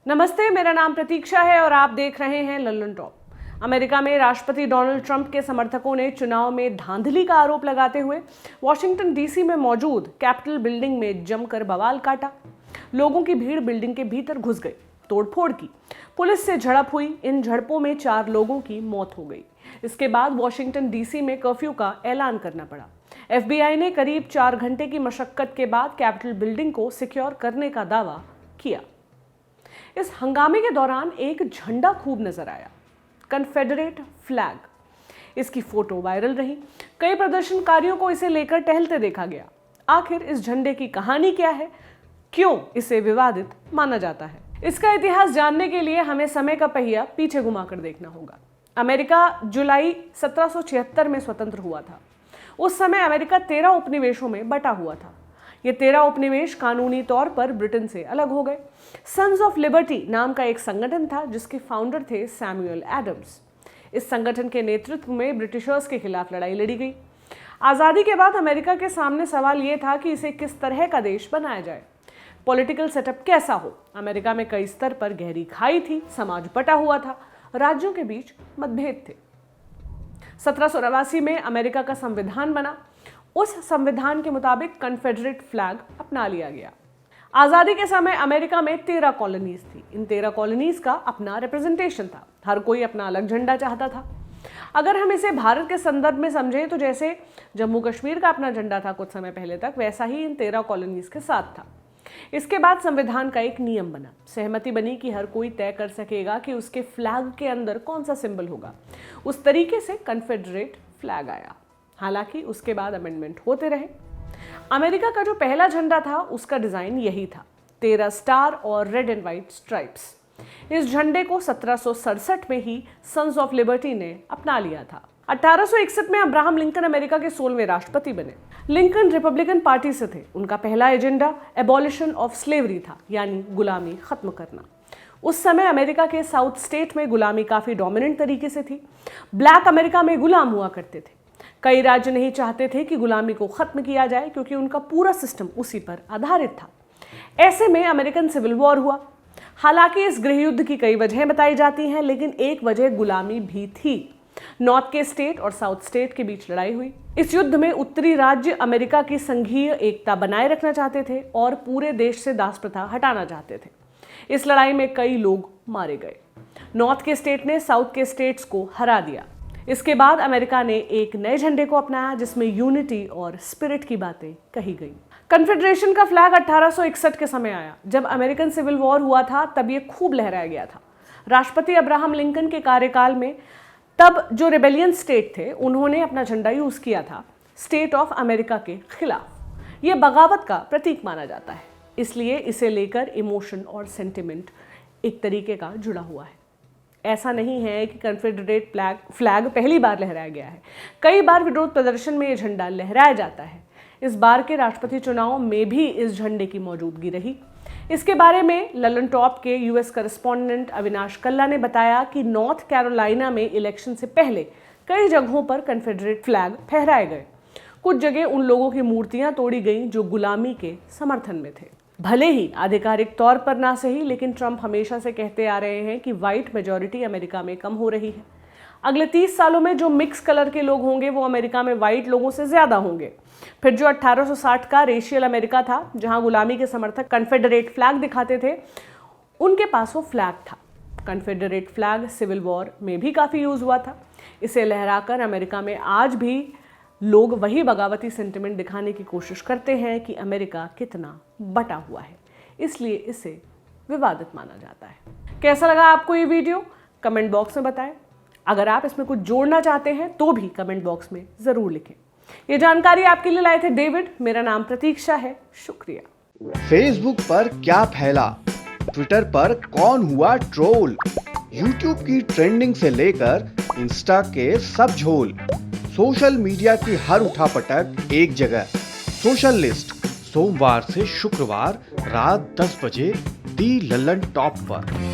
नमस्ते, मेरा नाम प्रतीक्षा है और आप देख रहे हैं लल्लन टॉप। अमेरिका में राष्ट्रपति डोनाल्ड ट्रंप के समर्थकों ने चुनाव में धांधली का आरोप लगाते हुए वॉशिंगटन डीसी में मौजूद कैपिटल बिल्डिंग में जमकर बवाल काटा। लोगों की भीड़ बिल्डिंग के भीतर घुस गई, तोड़फोड़ की, पुलिस से झड़प हुई। इन झड़पों में 4 लोगों की मौत हो गई। इसके बाद वॉशिंगटन डीसी में कर्फ्यू का ऐलान करना पड़ा। FBI ने करीब 4 घंटे की मशक्कत के बाद कैपिटल बिल्डिंग को सिक्योर करने का दावा किया। इस हंगामे के दौरान एक झंडा खूब नजर आया, कन्फेडरेट फ्लैग। इसकी फोटो वायरल रही। कई प्रदर्शनकारियों को इसे लेकर टहलते देखा गया। आखिर इस झंडे की कहानी क्या है? क्यों इसे विवादित माना जाता है? इसका इतिहास जानने के लिए हमें समय का पहिया पीछे घुमाकर देखना होगा। अमेरिका जुलाई 1776 में स्वतंत्र हुआ था। उस समय अमेरिका 13 उपनिवेशों में बटा हुआ था। ये 13 उपनिवेश कानूनी तौर पर ब्रिटेन से अलग हो गए। सन्स ऑफ लिबर्टी नाम का एक संगठन था जिसके फाउंडर थे सैमुअल एडम्स। इस संगठन के नेतृत्व में ब्रिटिशर्स के खिलाफ लड़ाई लड़ी गई। आज़ादी के बाद अमेरिका के सामने सवाल ये था कि इसे किस तरह का देश बनाया जाए, पॉलिटिकल सेटअप कैसा हो। अमेरिका में कई स्तर पर गहरी खाई थी, समाज बटा हुआ था, राज्यों के बीच मतभेद थे। 1789 में अमेरिका का संविधान बना। उस संविधान के मुताबिक कन्फेडरेट फ्लैग अपना लिया गया। आज़ादी के समय अमेरिका में 13 कॉलोनीज थी। इन 13 कॉलोनीज का अपना रिप्रेजेंटेशन था। हर कोई अपना अलग झंडा चाहता था। अगर हम इसे भारत के संदर्भ में समझें तो जैसे जम्मू कश्मीर का अपना झंडा था कुछ समय पहले तक, वैसा ही इन 13 कॉलोनीज के साथ था। इसके बाद संविधान का एक नियम बना, सहमति बनी कि हर कोई तय कर सकेगा कि उसके फ्लैग के अंदर कौन सा सिंबल होगा। उस तरीके से कन्फेडरेट फ्लैग आया। हालांकि उसके बाद अमेंडमेंट होते रहे। अमेरिका का जो पहला झंडा था उसका डिजाइन यही था, 13 स्टार और रेड एंड व्हाइट स्ट्राइप्स। इस झंडे को 1767 में ही सन्स ऑफ लिबर्टी ने अपना लिया था। 1861 में अब्राहम लिंकन अमेरिका के 16वें राष्ट्रपति बने। लिंकन रिपब्लिकन पार्टी से थे। उनका पहला एजेंडा एबॉलिशन ऑफ स्लेवरी था, यानी गुलामी खत्म करना। उस समय अमेरिका के साउथ स्टेट में गुलामी काफी डोमिनेंट तरीके से थी। ब्लैक अमेरिका में गुलाम हुआ करते थे। कई राज्य नहीं चाहते थे कि गुलामी को खत्म किया जाए क्योंकि उनका पूरा सिस्टम उसी पर आधारित था। ऐसे में अमेरिकन सिविल वॉर हुआ। हालांकि इस गृहयुद्ध की कई वजहें बताई जाती हैं, लेकिन एक वजह गुलामी भी थी। नॉर्थ के स्टेट और साउथ स्टेट के बीच लड़ाई हुई। इस युद्ध में उत्तरी राज्य अमेरिका की संघीय एकता बनाए रखना चाहते थे और पूरे देश से दास प्रथा हटाना चाहते थे। इस लड़ाई में कई लोग मारे गए। नॉर्थ के स्टेट ने साउथ के स्टेट्स को हरा दिया। इसके बाद अमेरिका ने एक नए झंडे को अपनाया जिसमें यूनिटी और स्पिरिट की बातें कही गई। कन्फेडरेशन का फ्लैग 1861 के समय आया। जब अमेरिकन सिविल वॉर हुआ था तब ये खूब लहराया गया था। राष्ट्रपति अब्राहम लिंकन के कार्यकाल में तब जो रिबेलियन स्टेट थे उन्होंने अपना झंडा यूज किया था स्टेट ऑफ अमेरिका के खिलाफ। ये बगावत का प्रतीक माना जाता है, इसलिए इसे लेकर इमोशन और सेंटिमेंट एक तरीके का जुड़ा हुआ है। ऐसा नहीं है कि कन्फेडरेट फ्लैग पहली बार लहराया गया है। कई बार विरोध प्रदर्शन में यह झंडा लहराया जाता है। इस बार के राष्ट्रपति चुनाव में भी इस झंडे की मौजूदगी रही। इसके बारे में लल्लन टॉप के US करेस्पॉन्डेंट अविनाश कल्ला ने बताया कि नॉर्थ कैरोलिना में इलेक्शन से पहले कई जगहों पर कन्फेडरेट फ्लैग फहराए गए। कुछ जगह उन लोगों की मूर्तियां तोड़ी गईं जो गुलामी के समर्थन में थे। भले ही आधिकारिक तौर पर ना सही, लेकिन ट्रंप हमेशा से कहते आ रहे हैं कि व्हाइट मेजॉरिटी अमेरिका में कम हो रही है। अगले 30 सालों में जो मिक्स कलर के लोग होंगे वो अमेरिका में व्हाइट लोगों से ज्यादा होंगे। फिर जो 1860 का रेशियल अमेरिका था जहां गुलामी के समर्थक कन्फेडरेट फ्लैग दिखाते थे, उनके पास वो फ्लैग था। कन्फेडरेट फ्लैग सिविल वॉर में भी काफी यूज हुआ था। इसे लहराकर अमेरिका में आज भी लोग वही बगावती सेंटिमेंट दिखाने की कोशिश करते हैं कि अमेरिका कितना बटा हुआ है, इसलिए इसे विवादित माना जाता है। कैसा लगा आपको ये वीडियो? कमेंट बॉक्स में बताएं। अगर आप इसमें कुछ जोड़ना चाहते हैं तो भी कमेंट बॉक्स में जरूर लिखें। ये जानकारी आपके लिए लाए थे डेविड। मेरा नाम प्रतीक्षा है। शुक्रिया। फेसबुक पर क्या फैला, ट्विटर पर कौन हुआ ट्रोल, यूट्यूब की ट्रेंडिंग से लेकर इंस्टा के सब झोल, सोशल मीडिया की हर उठापटक एक जगह। सोशल लिस्ट सोमवार से शुक्रवार रात 10 बजे दी लल्लन टॉप पर।